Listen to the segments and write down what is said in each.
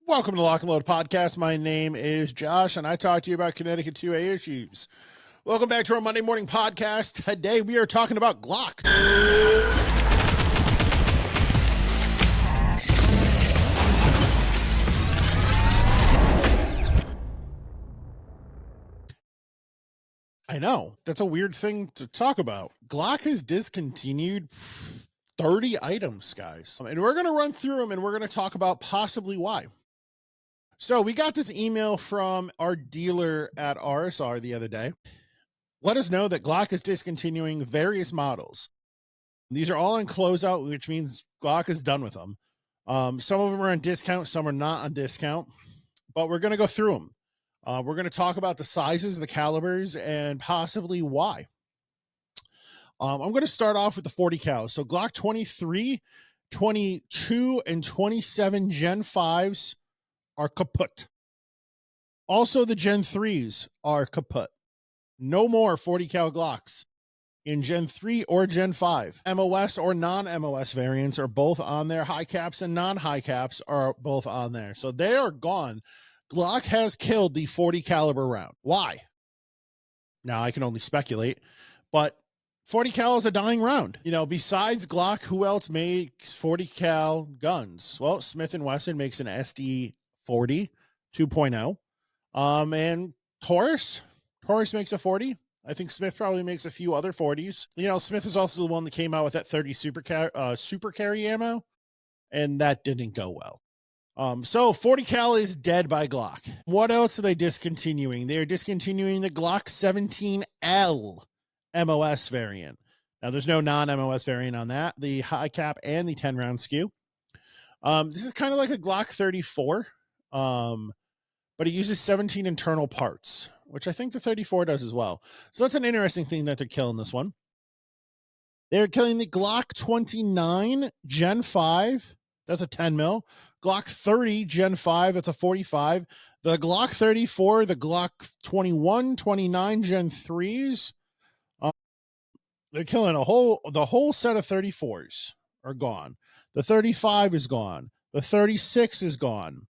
Welcome to Lock and Load Podcast. My name is Josh, and I talk to you about Connecticut 2A issues. Welcome back to our Monday morning podcast. Today we are talking about Glock. I know, that's a weird thing to talk about. Glock has discontinued 30 items, guys. And we're going to run through them, and we're going to talk about possibly why. So we got this email from our dealer at RSR the other day. Let us know that Glock is discontinuing various models. These are all in closeout, which means Glock is done with them. Some of them are on discount, some are not on discount, but we're going to go through them. We're going to talk about the sizes, the calibers, and possibly why. I'm going to start off with the 40 cal. So Glock 23, 22, and 27 Gen 5s are kaput. Also, the Gen 3s are kaput. No more 40 cal Glocks in Gen 3 or Gen 5. MOS or non-MOS variants are both on there. High caps and non-high caps are both on there. So they are gone. Glock has killed the 40 caliber round. Why? Now I can only speculate, but 40 cal is a dying round. You know, besides Glock, who else makes 40 cal guns? Well, Smith & Wesson makes an SD 40 2.0. And Taurus makes a 40. I think Smith probably makes a few other 40s. You know, Smith is also the one that came out with that 30 super carry ammo, and that didn't go well. So 40 cal is dead by Glock. What else are they discontinuing? They're discontinuing the Glock 17L MOS variant. Now, there's no non-MOS variant on that. The high cap and the 10 round SKU. This is kind of like a Glock 34, but it uses 17 internal parts, which I think the 34 does as well. So that's an interesting thing that they're killing this one. They're killing the Glock 29 Gen 5. That's a 10 mil. Glock 30 Gen 5. That's a 45. The Glock 34, the Glock 21, 29 Gen 3s. They're killing the whole set of 34s are gone. The 35 is gone. The 36 is gone.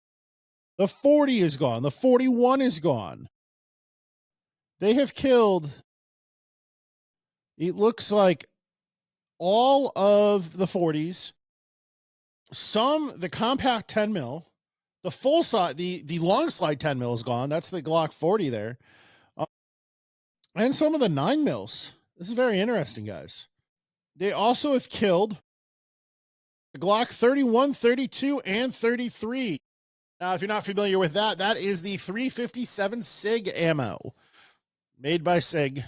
The 40 is gone. The 41 is gone. They have killed, it looks like, all of the 40s. The compact 10 mil, the full size, the long slide 10 mil is gone. That's the Glock 40 there. And some of the 9 mils. This is very interesting, guys. They also have killed the Glock 31, 32, and 33. Now, if you're not familiar with that, that is the 357 SIG ammo made by SIG,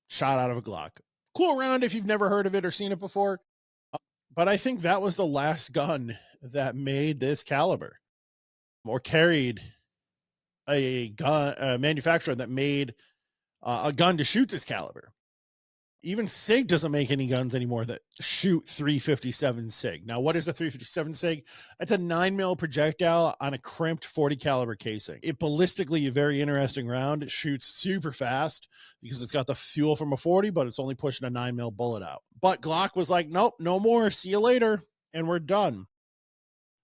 shot out of a Glock. Cool round if you've never heard of it or seen it before. But I think that was the last gun that made this caliber or carried a manufacturer that made a gun to shoot this caliber. Even SIG doesn't make any guns anymore that shoot 357 SIG. Now, what is a 357 SIG? It's a 9 mil projectile on a crimped 40 caliber casing. It ballistically a very interesting round. It shoots super fast because it's got the fuel from a 40, but it's only pushing a 9 mil bullet out. But Glock was like, nope, no more. See you later. And we're done.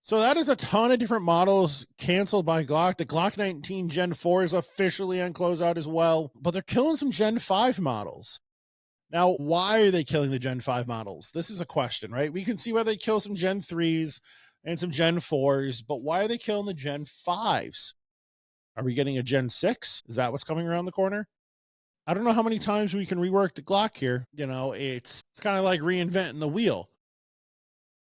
So that is a ton of different models canceled by Glock. The Glock 19 Gen 4 is officially on closeout as well, but they're killing some Gen 5 models. Now, why are they killing the Gen 5 models? This is a question, right? We can see why they kill some Gen 3s and some Gen 4s, but why are they killing the Gen 5s? Are we getting a Gen 6? Is that what's coming around the corner? I don't know how many times we can rework the Glock here. You know, it's kind of like reinventing the wheel.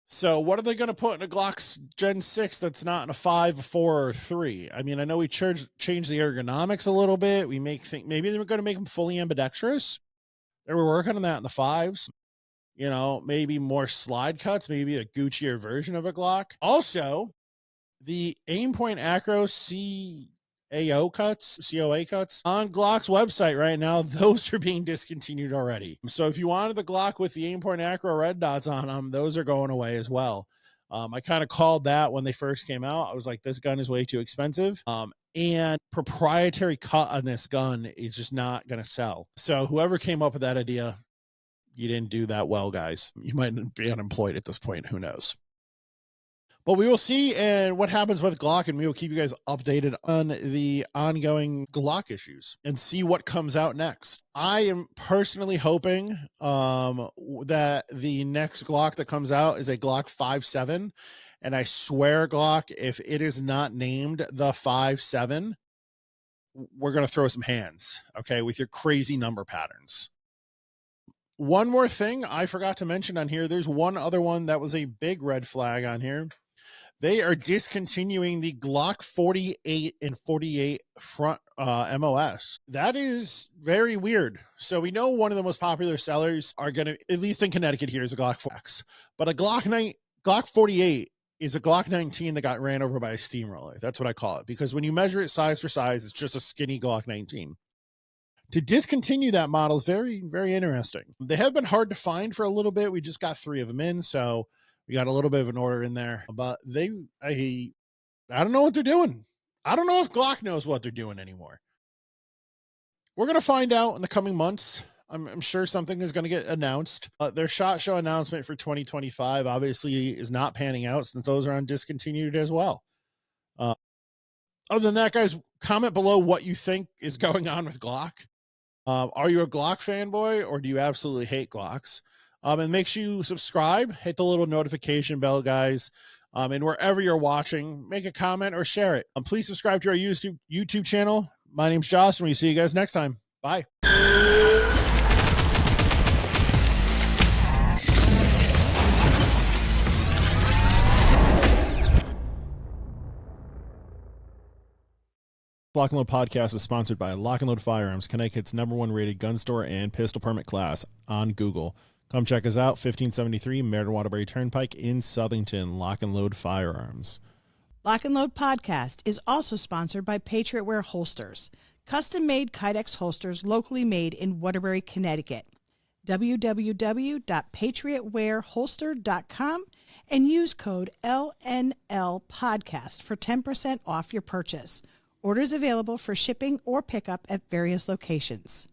So what are they going to put in a Glock Gen 6 that's not in a 5, a 4, or a 3? I mean, I know we changed the ergonomics a little bit. We think maybe they were going to make them fully ambidextrous. They were working on that in the 5s. You know, maybe more slide cuts, maybe a Guccier version of a Glock. Also, the Aimpoint Acro COA cuts on Glock's website right now, those are being discontinued already. So if you wanted the Glock with the Aimpoint Acro red dots on them, those are going away as well. I kind of called that when they first came out. I was like, this gun is way too expensive. And proprietary cut on this gun is just not going to sell. So whoever came up with that idea, you didn't do that well, guys. You might be unemployed at this point. Who knows? But we will see and what happens with Glock, and we will keep you guys updated on the ongoing Glock issues and see what comes out next. I am personally hoping that the next Glock that comes out is a Glock 5.7. And I swear, Glock, if it is not named the 5.7, we're going to throw some hands, okay, with your crazy number patterns. One more thing I forgot to mention on here. There's one other one that was a big red flag on here. They are discontinuing the Glock 48 and 48 front MOS. That is very weird. So we know one of the most popular sellers are going to, at least in Connecticut here, is a Glock 4X. But a Glock 48 is a Glock 19 that got ran over by a steamroller. That's what I call it. Because when you measure it size for size, it's just a skinny Glock 19. To discontinue that model is very, very interesting. They have been hard to find for a little bit. We just got 3 of them in, so we got a little bit of an order in there. But I don't know what they're doing. I don't know if Glock knows what they're doing anymore. We're going to find out in the coming months. I'm sure something is going to get announced. Their SHOT Show announcement for 2025 obviously is not panning out since those are on discontinued as well. Other than that, guys, comment below what you think is going on with Glock. Are you a Glock fanboy or do you absolutely hate Glocks? And make sure you subscribe, hit the little notification bell, guys. And wherever you're watching, make a comment or share it. Please subscribe to our YouTube channel. My name's Josh, and we'll see you guys next time. Bye. Lock and Load Podcast is sponsored by Lock and Load Firearms, Connecticut's #1 rated gun store and pistol permit class on Google. Come check us out, 1573 Meriden Waterbury Turnpike in Southington. Lock and Load Firearms. Lock and Load Podcast is also sponsored by Patriot Wear Holsters, custom-made Kydex holsters locally made in Waterbury, Connecticut. www.patriotwearholster.com and use code LNL Podcast for 10% off your purchase. Orders available for shipping or pickup at various locations.